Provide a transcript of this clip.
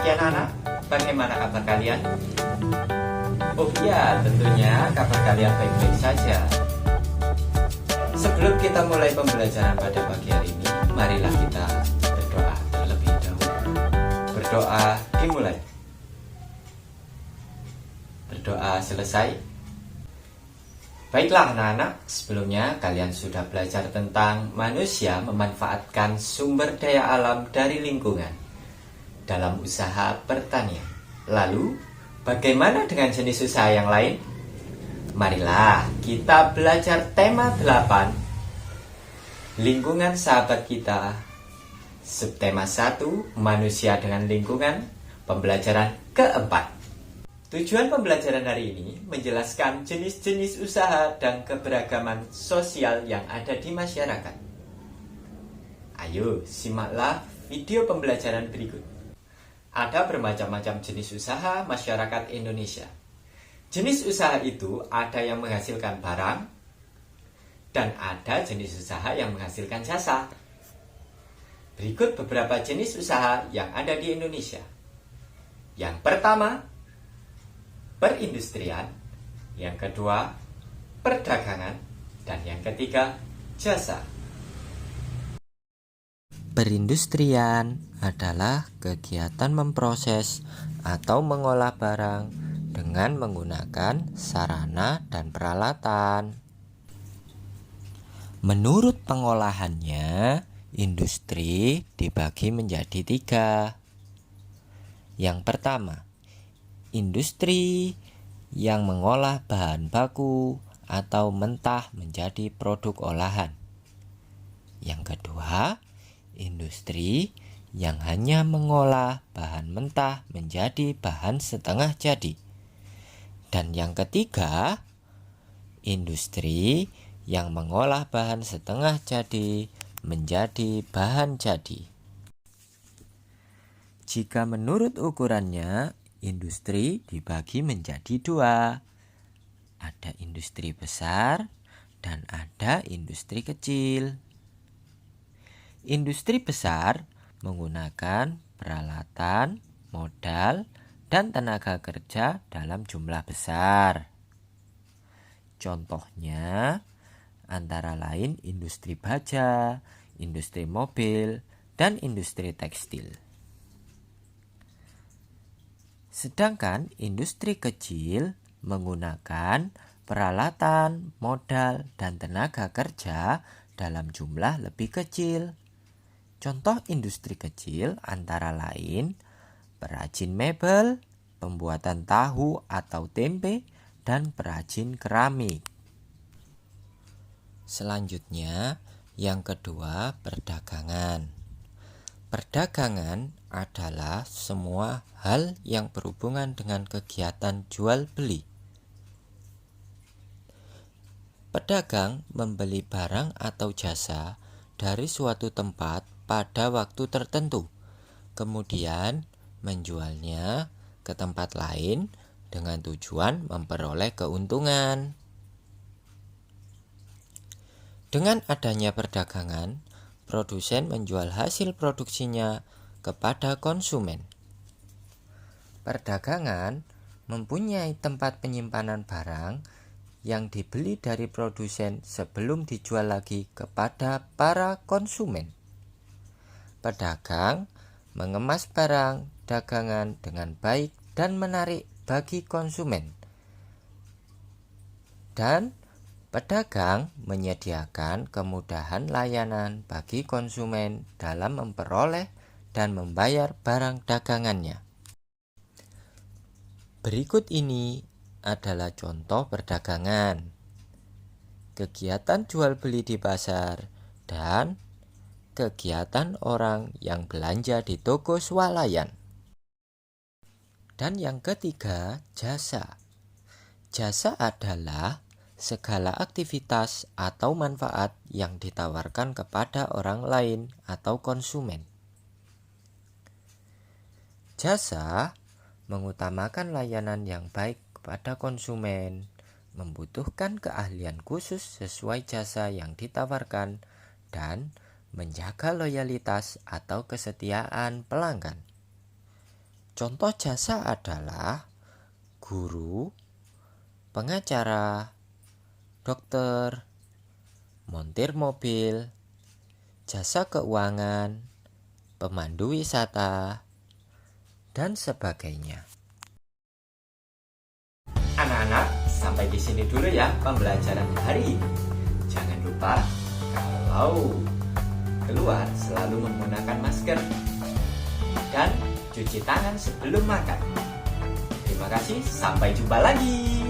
pagi anak-anak, bagaimana kabar kalian? Oh iya, tentunya kabar kalian baik-baik saja. Sebelum kita mulai pembelajaran pada pagi hari ini, marilah kita berdoa terlebih dahulu. Berdoa dimulai. Berdoa selesai. Baiklah anak-anak, sebelumnya kalian sudah belajar tentang manusia memanfaatkan sumber daya alam dari lingkungan dalam usaha pertanian. Lalu, bagaimana dengan jenis usaha yang lain? Marilah kita belajar tema 8, lingkungan sahabat kita. Subtema 1, manusia dengan lingkungan, pembelajaran keempat. Tujuan pembelajaran hari ini menjelaskan jenis-jenis usaha dan keberagaman sosial yang ada di masyarakat. Ayo, simaklah video pembelajaran berikut. Ada bermacam-macam jenis usaha masyarakat Indonesia. Jenis usaha itu ada yang menghasilkan barang, dan ada jenis usaha yang menghasilkan jasa. Berikut beberapa jenis usaha yang ada di Indonesia. Yang pertama, perindustrian, yang kedua, perdagangan, dan yang ketiga, jasa. Perindustrian adalah kegiatan memproses atau mengolah barang dengan menggunakan sarana dan peralatan. Menurut pengolahannya, industri dibagi menjadi 3. Yang pertama, industri yang mengolah bahan baku atau mentah menjadi produk olahan. Yang kedua, industri yang hanya mengolah bahan mentah menjadi bahan setengah jadi. Dan yang ketiga, industri yang mengolah bahan setengah jadi menjadi bahan jadi. Jika menurut ukurannya, industri dibagi menjadi 2. Ada industri besar dan ada industri kecil. Industri besar menggunakan peralatan, modal, dan tenaga kerja dalam jumlah besar. Contohnya antara lain industri baja, industri mobil, dan industri tekstil. Sedangkan industri kecil menggunakan peralatan, modal, dan tenaga kerja dalam jumlah lebih kecil. Contoh industri kecil antara lain perajin mebel, pembuatan tahu atau tempe, dan perajin keramik. Selanjutnya, yang kedua, perdagangan. Perdagangan adalah semua hal yang berhubungan dengan kegiatan jual beli. Pedagang membeli barang atau jasa dari suatu tempat pada waktu tertentu, kemudian menjualnya ke tempat lain dengan tujuan memperoleh keuntungan. Dengan adanya perdagangan, produsen menjual hasil produksinya kepada konsumen. Perdagangan mempunyai tempat penyimpanan barang yang dibeli dari produsen sebelum dijual lagi kepada para konsumen. Pedagang mengemas barang dagangan dengan baik dan menarik bagi konsumen. Dan pedagang menyediakan kemudahan layanan bagi konsumen dalam memperoleh dan membayar barang dagangannya. Berikut ini adalah contoh perdagangan, kegiatan jual beli di pasar, dan kegiatan orang yang belanja di toko swalayan. Dan yang ketiga, jasa. Jasa adalah segala aktivitas atau manfaat yang ditawarkan kepada orang lain atau konsumen. Jasa mengutamakan layanan yang baik kepada konsumen, membutuhkan keahlian khusus sesuai jasa yang ditawarkan, dan menjaga loyalitas atau kesetiaan pelanggan. Contoh jasa adalah guru, pengacara, dokter, montir mobil, jasa keuangan, pemandu wisata, dan sebagainya. Anak-anak, sampai di sini dulu ya pembelajaran hari ini. Jangan lupa kalau keluar selalu menggunakan masker dan cuci tangan sebelum makan. Terima kasih, sampai jumpa lagi.